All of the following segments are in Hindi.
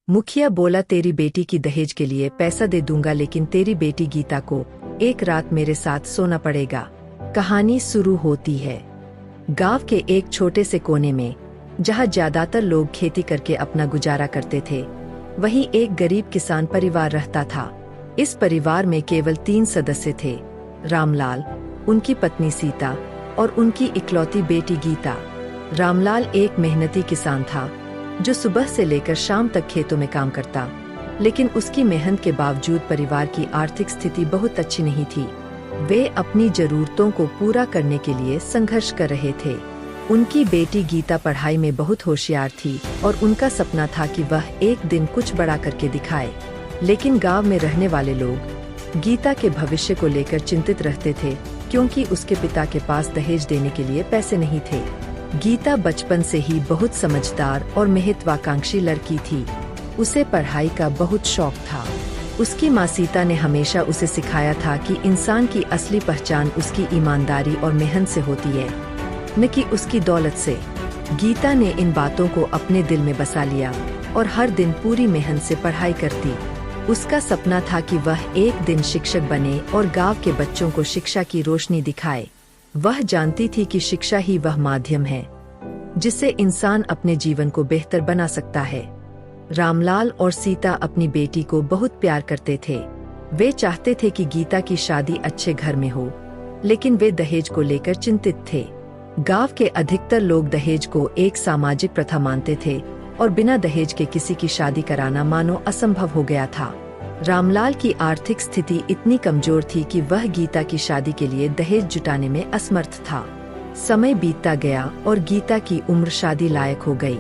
मुखिया बोला, तेरी बेटी की दहेज के लिए पैसा दे दूंगा, लेकिन तेरी बेटी गीता को एक रात मेरे साथ सोना पड़ेगा। कहानी शुरू होती है गांव के एक छोटे से कोने में, जहां ज्यादातर लोग खेती करके अपना गुजारा करते थे। वहीं एक गरीब किसान परिवार रहता था। इस परिवार में केवल 3 सदस्य थे, रामलाल, उनकी पत्नी सीता और उनकी इकलौती बेटी गीता। रामलाल एक मेहनती किसान था जो सुबह से लेकर शाम तक खेतों में काम करता, लेकिन उसकी मेहनत के बावजूद परिवार की आर्थिक स्थिति बहुत अच्छी नहीं थी। वे अपनी जरूरतों को पूरा करने के लिए संघर्ष कर रहे थे। उनकी बेटी गीता पढ़ाई में बहुत होशियार थी और उनका सपना था कि वह एक दिन कुछ बड़ा करके दिखाए। लेकिन गांव में रहने वाले लोग गीता के भविष्य को लेकर चिंतित रहते थे, क्योंकि उसके पिता के पास दहेज देने के लिए पैसे नहीं थे। गीता बचपन से ही बहुत समझदार और महत्वाकांक्षी लड़की थी। उसे पढ़ाई का बहुत शौक था। उसकी माँ सीता ने हमेशा उसे सिखाया था कि इंसान की असली पहचान उसकी ईमानदारी और मेहनत से होती है, न कि उसकी दौलत से। गीता ने इन बातों को अपने दिल में बसा लिया और हर दिन पूरी मेहनत से पढ़ाई करती। उसका सपना था कि वह एक दिन शिक्षक बने और गांव के बच्चों को शिक्षा की रोशनी दिखाए। वह जानती थी कि शिक्षा ही वह माध्यम है जिससे इंसान अपने जीवन को बेहतर बना सकता है। रामलाल और सीता अपनी बेटी को बहुत प्यार करते थे। वे चाहते थे कि गीता की शादी अच्छे घर में हो, लेकिन वे दहेज को लेकर चिंतित थे। गांव के अधिकतर लोग दहेज को एक सामाजिक प्रथा मानते थे और बिना दहेज के किसी की शादी कराना मानो असंभव हो गया था। रामलाल की आर्थिक स्थिति इतनी कमजोर थी कि वह गीता की शादी के लिए दहेज जुटाने में असमर्थ था। समय बीतता गया और गीता की उम्र शादी लायक हो गई।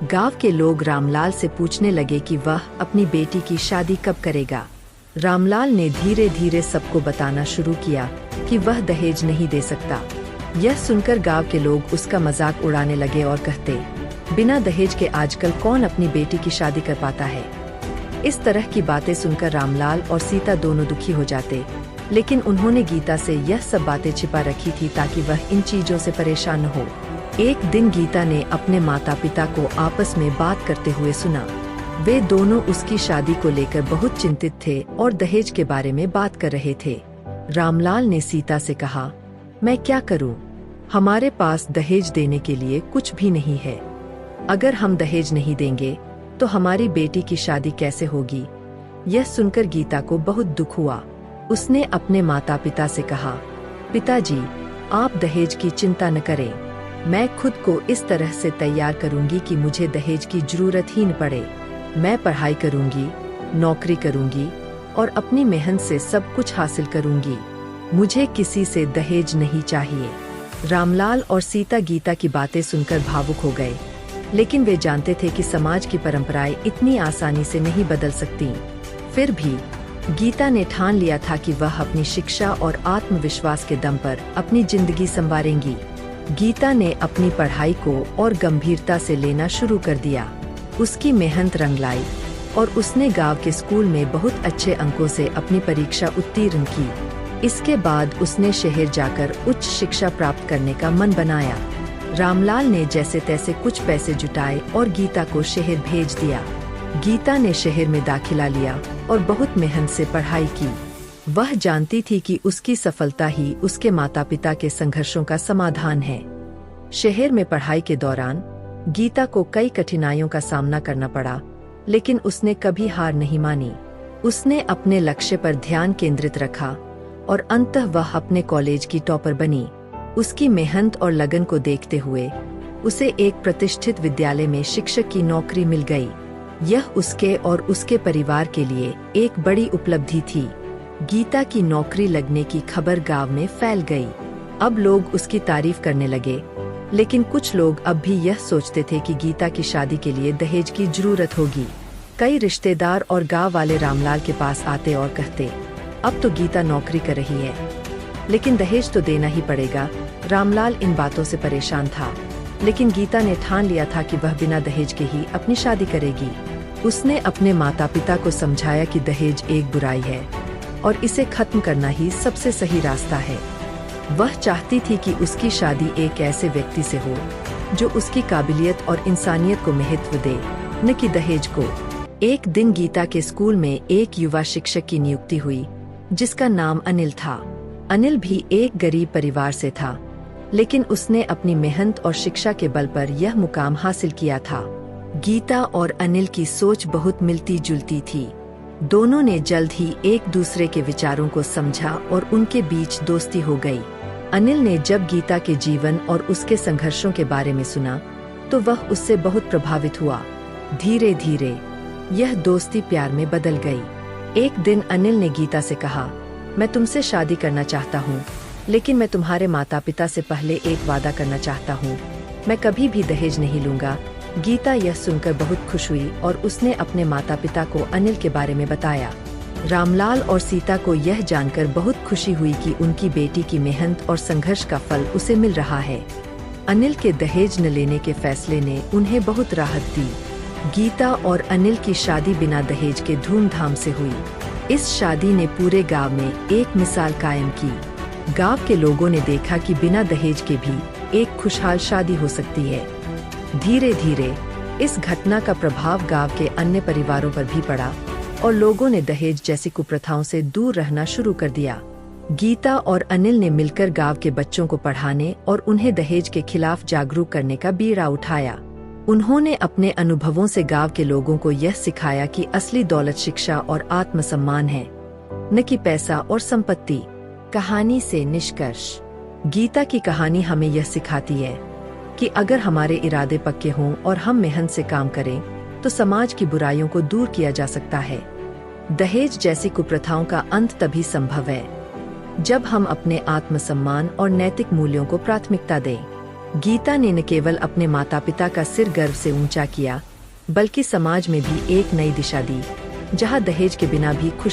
गांव के लोग रामलाल से पूछने लगे कि वह अपनी बेटी की शादी कब करेगा। रामलाल ने धीरे धीरे सबको बताना शुरू किया कि वह दहेज नहीं दे सकता। यह सुनकर गांव के लोग उसका मजाक उड़ाने लगे और कहते, बिना दहेज के आजकल कौन अपनी बेटी की शादी कर पाता है। इस तरह की बातें सुनकर रामलाल और सीता दोनों दुखी हो जाते, लेकिन उन्होंने गीता से यह सब बातें छिपा रखी थी ताकि वह इन चीजों से परेशान न हो। एक दिन गीता ने अपने माता पिता को आपस में बात करते हुए सुना। वे दोनों उसकी शादी को लेकर बहुत चिंतित थे और दहेज के बारे में बात कर रहे थे। रामलाल ने सीता से कहा, मैं क्या करूं? हमारे पास दहेज देने के लिए कुछ भी नहीं है। अगर हम दहेज नहीं देंगे तो हमारी बेटी की शादी कैसे होगी? यह सुनकर गीता को बहुत दुख हुआ। उसने अपने माता पिता से कहा, पिताजी, आप दहेज की चिंता न करें। मैं खुद को इस तरह से तैयार करूंगी कि मुझे दहेज की जरूरत ही न पड़े। मैं पढ़ाई करूंगी, नौकरी करूंगी और अपनी मेहनत से सब कुछ हासिल करूंगी। मुझे किसी से दहेज नहीं चाहिए। रामलाल और सीता गीता की बातें सुनकर भावुक हो गए, लेकिन वे जानते थे कि समाज की परंपराएं इतनी आसानी से नहीं बदल सकती। फिर भी गीता ने ठान लिया था कि वह अपनी शिक्षा और आत्मविश्वास के दम पर अपनी जिंदगी संवारेंगी। गीता ने अपनी पढ़ाई को और गंभीरता से लेना शुरू कर दिया। उसकी मेहनत रंग लाई और उसने गांव के स्कूल में बहुत अच्छे अंकों से अपनी परीक्षा उत्तीर्ण की। इसके बाद उसने शहर जाकर उच्च शिक्षा प्राप्त करने का मन बनाया। रामलाल ने जैसे तैसे कुछ पैसे जुटाए और गीता को शहर भेज दिया। गीता ने शहर में दाखिला लिया और बहुत मेहनत से पढ़ाई की। वह जानती थी कि उसकी सफलता ही उसके माता पिता के संघर्षों का समाधान है। शहर में पढ़ाई के दौरान गीता को कई कठिनाइयों का सामना करना पड़ा, लेकिन उसने कभी हार नहीं मानी। उसने अपने लक्ष्य पर ध्यान केंद्रित रखा और अंततः वह अपने कॉलेज की टॉपर बनी। उसकी मेहनत और लगन को देखते हुए उसे एक प्रतिष्ठित विद्यालय में शिक्षक की नौकरी मिल गई। यह उसके और उसके परिवार के लिए एक बड़ी उपलब्धि थी। गीता की नौकरी लगने की खबर गांव में फैल गई। अब लोग उसकी तारीफ करने लगे, लेकिन कुछ लोग अब भी यह सोचते थे कि गीता की शादी के लिए दहेज की जरूरत होगी। कई रिश्तेदार और गांव वाले रामलाल के पास आते और कहते, अब तो गीता नौकरी कर रही है, लेकिन दहेज तो देना ही पड़ेगा। रामलाल इन बातों से परेशान था, लेकिन गीता ने ठान लिया था कि वह बिना दहेज के ही अपनी शादी करेगी। उसने अपने माता पिता को समझाया कि दहेज एक बुराई है और इसे खत्म करना ही सबसे सही रास्ता है। वह चाहती थी कि उसकी शादी एक ऐसे व्यक्ति से हो जो उसकी काबिलियत और इंसानियत को महत्व दे, न कि दहेज को। एक दिन गीता के स्कूल में एक युवा शिक्षक की नियुक्ति हुई, जिसका नाम अनिल था। अनिल भी एक गरीब परिवार से था, लेकिन उसने अपनी मेहनत और शिक्षा के बल पर यह मुकाम हासिल किया था। गीता और अनिल की सोच बहुत मिलती जुलती थी। दोनों ने जल्द ही एक दूसरे के विचारों को समझा और उनके बीच दोस्ती हो गई। अनिल ने जब गीता के जीवन और उसके संघर्षों के बारे में सुना, तो वह उससे बहुत प्रभावित हुआ। धीरे धीरे यह दोस्ती प्यार में बदल गई। एक दिन अनिल ने गीता से कहा, मैं तुमसे शादी करना चाहता हूँ, लेकिन मैं तुम्हारे माता पिता से पहले एक वादा करना चाहता हूँ, मैं कभी भी दहेज नहीं लूंगा। गीता यह सुनकर बहुत खुश हुई और उसने अपने माता पिता को अनिल के बारे में बताया। रामलाल और सीता को यह जानकर बहुत खुशी हुई कि उनकी बेटी की मेहनत और संघर्ष का फल उसे मिल रहा है। अनिल के दहेज न लेने के फैसले ने उन्हें बहुत राहत दी। गीता और अनिल की शादी बिना दहेज के धूमधाम से हुई। इस शादी ने पूरे गांव में एक मिसाल कायम की। गांव के लोगों ने देखा कि बिना दहेज के भी एक खुशहाल शादी हो सकती है। धीरे धीरे इस घटना का प्रभाव गांव के अन्य परिवारों पर भी पड़ा और लोगों ने दहेज जैसी कुप्रथाओं से दूर रहना शुरू कर दिया। गीता और अनिल ने मिलकर गांव के बच्चों को पढ़ाने और उन्हें दहेज के खिलाफ जागरूक करने का बीड़ा उठाया। उन्होंने अपने अनुभवों से गांव के लोगों को यह सिखाया कि असली दौलत शिक्षा और आत्मसम्मान है, न कि पैसा और संपत्ति। कहानी से निष्कर्ष। गीता की कहानी हमें यह सिखाती है कि अगर हमारे इरादे पक्के हों और हम मेहनत से काम करें, तो समाज की बुराइयों को दूर किया जा सकता है। दहेज जैसी कुप्रथाओं का अंत तभी संभव है जब हम अपने आत्मसम्मान और नैतिक मूल्यों को प्राथमिकता दें। गीता ने न केवल अपने माता पिता का सिर गर्व से ऊंचा किया, बल्कि समाज में भी एक नई दिशा दी, जहां दहेज के बिना भी